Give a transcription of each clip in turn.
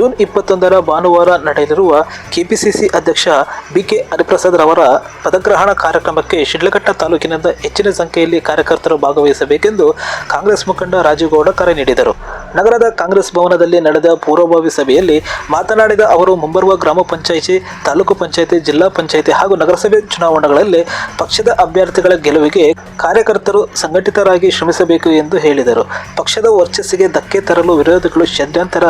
June 21 ಭಾನುವಾರ ನಡೆಯಲಿರುವ KPCC ಅಧ್ಯಕ್ಷ ಬಿಕೆ ಹರಿಪ್ರಸಾದ್ ರವರ ಪದಗ್ರಹಣ ಕಾರ್ಯಕ್ರಮಕ್ಕೆ ಶಿಡ್ಲಘಟ್ಟ ತಾಲೂಕಿನಿಂದ ಹೆಚ್ಚಿನ ಸಂಖ್ಯೆಯಲ್ಲಿ ಕಾರ್ಯಕರ್ತರು ಭಾಗವಹಿಸಬೇಕೆಂದು ಕಾಂಗ್ರೆಸ್ ಮುಖಂಡ ರಾಜುಗೌಡ ಕರೆ ನೀಡಿದರು. ನಗರದ ಕಾಂಗ್ರೆಸ್ ಭವನದಲ್ಲಿ ನಡೆದ ಪೂರ್ವಭಾವಿ ಸಭೆಯಲ್ಲಿ ಮಾತನಾಡಿದ ಅವರು, ಮುಂಬರುವ ಗ್ರಾಮ ಪಂಚಾಯಿತಿ, ತಾಲೂಕು ಪಂಚಾಯಿತಿ, ಜಿಲ್ಲಾ ಪಂಚಾಯಿತಿ ಹಾಗೂ ನಗರಸಭೆ ಚುನಾವಣೆಗಳಲ್ಲಿ ಪಕ್ಷದ ಅಭ್ಯರ್ಥಿಗಳ ಗೆಲುವಿಗೆ ಕಾರ್ಯಕರ್ತರು ಸಂಘಟಿತರಾಗಿ ಶ್ರಮಿಸಬೇಕು ಎಂದು ಹೇಳಿದರು. ಪಕ್ಷದ ವರ್ಚಸ್ಸಿಗೆ ಧಕ್ಕೆ ತರಲು ವಿರೋಧಿಗಳು ಷಡ್ಯಂತರ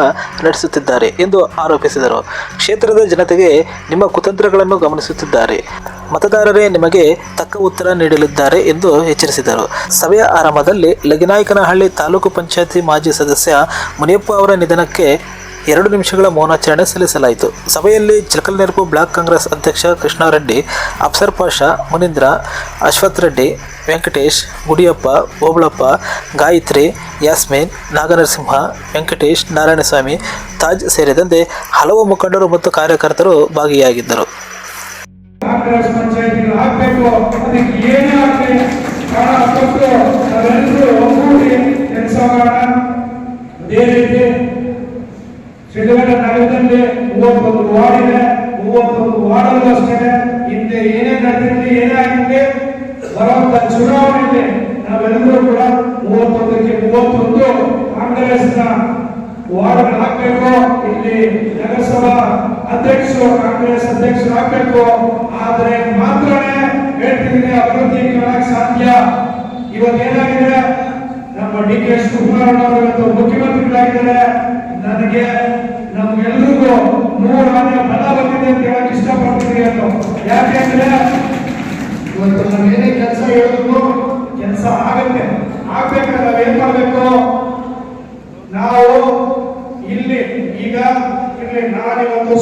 ನಡೆಸುತ್ತಿದ್ದಾರೆ ಎಂದು ಆರೋಪಿಸಿದರು. ಕ್ಷೇತ್ರದ ಜನತೆಗೆ ನಿಮ್ಮ ಕುತಂತ್ರಗಳನ್ನು ಗಮನಿಸುತ್ತಿದ್ದಾರೆ, ಮತದಾರರೇ ನಿಮಗೆ ತಕ್ಕ ಉತ್ತರ ನೀಡಲಿದ್ದಾರೆ ಎಂದು ಎಚ್ಚರಿಸಿದರು. ಸಭೆಯ ಆರಂಭದಲ್ಲಿ ಲಗಿನಾಯಕನಹಳ್ಳಿ ತಾಲೂಕು ಪಂಚಾಯಿತಿ ಮಾಜಿ ಸದಸ್ಯ ಮುನಿಯಪ್ಪ ಅವರ ನಿಧನಕ್ಕೆ 2 ನಿಮಿಷಗಳ ಮೌನಾಚರಣೆ ಸಲ್ಲಿಸಲಾಯಿತು. ಸಭೆಯಲ್ಲಿ ಚಿಲಕಲನೆರಪು ಬ್ಲಾಕ್ ಕಾಂಗ್ರೆಸ್ ಅಧ್ಯಕ್ಷ ಕೃಷ್ಣಾರೆಡ್ಡಿ, ಅಫ್ಸರ್ ಪಾಷಾ, ಮುನೀಂದ್ರ, ಅಶ್ವಥ್ ರೆಡ್ಡಿ, ವೆಂಕಟೇಶ್, ಗುಡಿಯಪ್ಪ, ಓಬಳಪ್ಪ, ಗಾಯತ್ರಿ, ಯಾಸ್ಮೀನ್, ನಾಗನರಸಿಂಹ, ವೆಂಕಟೇಶ್, ನಾರಾಯಣಸ್ವಾಮಿ, ತಾಜ್ ಸೇರಿದಂತೆ ಹಲವು ಮುಖಂಡರು ಮತ್ತು ಕಾರ್ಯಕರ್ತರು ಭಾಗಿಯಾಗಿದ್ದರು. ಶಿಡ್ಲಘಟ್ಟ ನಗರದಲ್ಲಿ 31 ವಾರ್ಡ್ ಇದೆ. 31 ವಾರ್ಡಲ್ಲೂ ಅಷ್ಟೇ ಹಿಂದೆ ಏನೇ ನಡೆದಿರಲಿ, ಏನೇ ಆಗಿರಲಿ, ಬರುವಂತ ಚುನಾವಣೆಯಲ್ಲಿ ನಾವೆಲ್ಲರೂ ಕೂಡ 31ಕ್ಕೆ 31 ಕಾಂಗ್ರೆಸ್ನ ವಾರ್ಡ್ ಹಾಕಬೇಕು. ಇಲ್ಲಿ ನಗರಸಭಾ ಅಧ್ಯಕ್ಷರು ಕಾಂಗ್ರೆಸ್ ಅಧ್ಯಕ್ಷರು ಹಾಕಬೇಕು. ಆದ್ರೆ ಮಾತ್ರನೇ ಹೇಳ್ತಿದ್ದೀನಿ ಅಭಿವೃದ್ಧಿ ಕಾಣಕ್ಕೆ ಸಾಧ್ಯ. ಇವತ್ತೇನಾಗಿದೆ, ನಮ್ಮ ಡಿ.ಕೆ. ಶಿವಕುಮಾರ್ ಅವರು ಮುಖ್ಯಮಂತ್ರಿಗಳಾಗಿದ್ದಾರೆ. ನನಗೆ ನಮ್ಗೆಲ್ರಿಗೂ 100 ಆನೆ ಬಲ ಬಂದಿದೆ ಅಂತ ಹೇಳಕ್ ಇಷ್ಟಪಡ್ತೀನಿ ಅಂತ. ಯಾಕೆಂದ್ರೆ ಇವತ್ತು ನಾವೇನೇ ಕೆಲಸ ಹೇಳಿದ್ರು ಕೆಲಸ ಆಗುತ್ತೆ. ಆಗ್ಬೇಕಾದ್ರೆ ನಾವೇನ್ ಮಾಡ್ಬೇಕು, ನಾವು ಇಲ್ಲಿ ಈಗ ನಾನಿವತ್ತು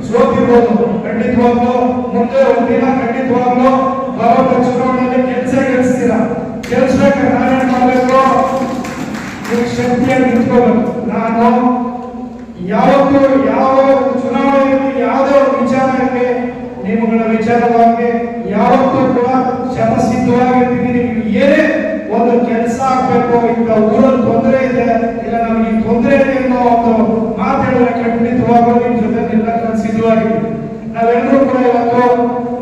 ಸೋತಿರ್ಬೋದು, ಖಂಡಿತವಾಗ್ಲು ಮುಂದೆ ಒಂದಿನ ಖಂಡಿತವಾಗ್ಲು ಬರೋ ಚುನಾವಣೆಯಲ್ಲಿ ಗೆಲ್ಸ್ತೀರಾ. ಗೆಲ್ಸ್ಬೇಕಾದ್ರೆ ನಾನೇನ್ ಮಾಡ್ಬೇಕು, ಶಕ್ತಿಯನ್ನು ನಿಂತ್ಕೋಬೇಕು. ನಾನು ಯಾವತ್ತೂ ಯಾವ ಚುನಾವಣೆಯಲ್ಲಿ ಯಾವುದೇ ವಿಚಾರಕ್ಕೆ ನಿಮ್ಮಗಳ ವಿಚಾರವಾಗಿ ಯಾವತ್ತೂ ಕೂಡ ಶತಸಿದ್ಧವಾಗಿರ್ತೀನಿ. ನಿಮ್ಗೆ ಏನೇ ಒಂದು ಕೆಲಸ ಆಗ್ಬೇಕು, ಈಗ ಊರಲ್ಲಿ ತೊಂದರೆ ಇದೆ, ಇಲ್ಲ ನಮಗೆ ತೊಂದರೆ ಇದೆ ಅನ್ನೋ ಒಂದು ಮಾತಾಡಿದ್ರೆ ಖಂಡಿತವಾಗಲು ನಿಮ್ ಜೊತೆ ನಿಲ್ಲಕ್ಕೆ ಸಿದ್ಧವಾಗಿರ್ತೀನಿ. ನಾವೆಲ್ಲರೂ ಕೂಡ ಇವತ್ತು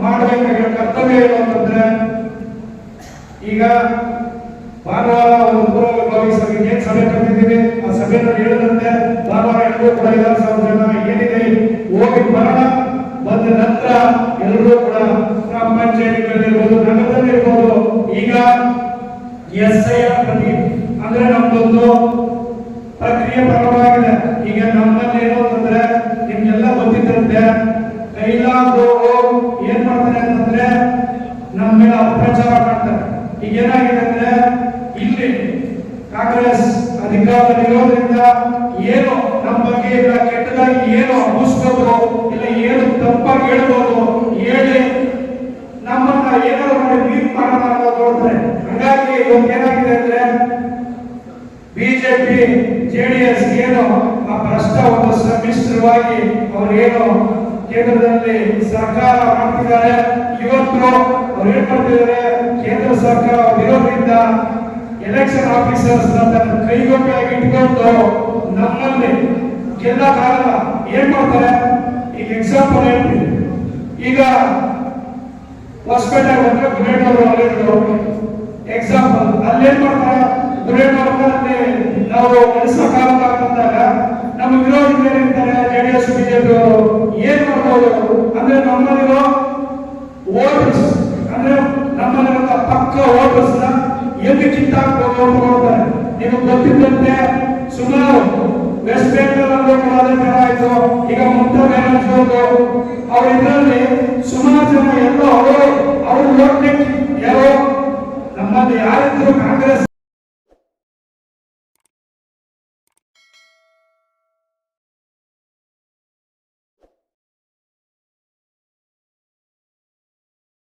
ಮಾಡಬೇಕಾಗಿರೋ ಕರ್ತವ್ಯ ಏನು ಅಂತಂದ್ರೆ, ಈಗ ಭಾನುವಾರ ಒಂದು ಪೂರ್ವಭಾವಿ ಸಭೆಗೆ ಸಭೆ ಕರೆದಿದ್ದೀವಿ. ಆ ಸಭೆಯಲ್ಲಿ ಹೇಳಿದಂತೆ ಭಾನುವಾರ ಎಲ್ಲರೂ ಕೂಡ 5,000 ಜನ ಏನಿದೆ ಹೋಗಿ ಬರೋಣ. ಬಂದ ನಂತರ ಎಲ್ಲರೂ ಕೂಡ ಗ್ರಾಮ ಪಂಚಾಯತಿಗಳಿರ್ಬೋದು, ನಗರದಲ್ಲಿರ್ಬೋದು, ಈಗ SIR ಪ್ರತಿ ಅಂದ್ರೆ ನಮ್ದೊಂದು ಪ್ರಕ್ರಿಯೆ ಪ್ರಾರಂಭವಾಗಿದೆ. ಈಗ ನಮ್ಮಲ್ಲಿ ಏನು ಅಂತಂದ್ರೆ ನಿಮ್ಗೆಲ್ಲ ಗೊತ್ತಿದ್ದಂತೆ ಕೈಲಾದ್ರು ಏನ್ ಮಾಡ್ತಾರೆ ಅಂತಂದ್ರೆ ನಮ್ಮ ಮೇಲೆ ಅಪಪ್ರಚಾರ ಮಾಡ್ತಾರೆ. ಈಗ ಏನಾಗಿದೆ ಅಂದ್ರೆ ಇಲ್ಲಿ ಕಾಂಗ್ರೆಸ್ ಅಧಿಕಾರದಲ್ಲಿರೋದ್ರಿಂದ ಏನು ನಮ್ಮ ಬಗ್ಗೆ ಇಲ್ಲ ಕೆಟ್ಟದಾಗಿ ಏನು ಅನಿಸ್ಬೋದು, ಇಲ್ಲ ಏನು ತಪ್ಪಾಗಿ ಹೇಳ್ಬೋದು, ಹೇಳಿ ನಮ್ಮನ್ನ ಏನಾದ್ರು ಮಾಡಿ ವೀಕ್ ಮಾಡೋಣ ನೋಡ್ತಾರೆ. ಹಾಗಾಗಿ ಇವತ್ತೇನಾಗಿದೆ ಅಂದ್ರೆ ಬಿಜೆಪಿ JDS ಏನು ಆ ಭ್ರಷ್ಟ ಒಂದು ಸಮ್ಮಿಶ್ರವಾಗಿ ಅವರೇನು ಕೇಂದ್ರದಲ್ಲಿ ಸರ್ಕಾರ ಮಾಡ್ತಿದ್ದಾರೆ. ಇವತ್ತು ಅವ್ರು ಏನ್ ಮಾಡ್ತಿದ್ದಾರೆ, ಕೇಂದ್ರ ಸರ್ಕಾರ ವಿರೋಧದಿಂದ ಎಲೆಕ್ಷನ್ ಆಫೀಸರ್ಸ್ ಕೈಗೊಪ್ಪಿಯಾಗಿ ಇಟ್ಕೊಂಡು ನಮ್ಮಲ್ಲಿ ಗೆಲ್ಲಕ್ಕಾಗಲ್ಲ. ಏನ್ ಮಾಡ್ತಾರೆ, ಈಗ ಎಕ್ಸಾಂಪಲ್ ಹೇಳ್ತೀವಿ. ಈಗ ಹೊಸಪೇಟೆ ಬಂದ್ರೆ ಬುಲೆಟ್ ಅವರು ಅಲ್ಲಿದ್ರು ಎಕ್ಸಾಂಪಲ್. ಅಲ್ಲೇನ್ ಮಾಡ್ತಾರೆ, ಬುಲೆಟ್ ಅವ್ರಲ್ಲಿ ನಾವು ನಡೆಸಕ್ಕಾಗಂದಾಗ ನಮ್ಮ ವಿರೋಧಿಗಳು ಏನಿರ್ತಾರೆ JDS ಬಿಜೆಪಿ ಅವರು ಏನ್ ಮಾಡ್ಬೋದು ಅಂದ್ರೆ ನಮ್ಮಲ್ಲಿರೋ ವೋಟರ್ಸ್ ಅಂದ್ರೆ ನಮ್ಮಲ್ಲಿರೋ ಪಕ್ಕ ವೋಟರ್ಸ್ ನ ಎಲ್ಲಿ ಕಿತ್ತಾಕ್ಬೋದು ಅಂತ ನೋಡ್ತಾರೆ. ನಿಮಗೆ ಗೊತ್ತಿದ್ದಂತೆ ಸುಮಾರು ವೆಸ್ಟ್ ಬೆಂಗಾಲ್ ಅಲ್ಲೂ ಕೂಡ ಅದೇ ತರ ಆಯ್ತು. ಈಗ ಮಮತಾ ಬ್ಯಾನರ್ಜಿ ಅವ್ರ ಇದರಲ್ಲಿ ಸುಮಾರು ಜನ ಎಲ್ಲೋ ಅವರು ಓಟ್ ಯಾರೋ ನಮ್ಮಲ್ಲಿ ಯಾರಿದ್ರು ಕಾಂಗ್ರೆಸ್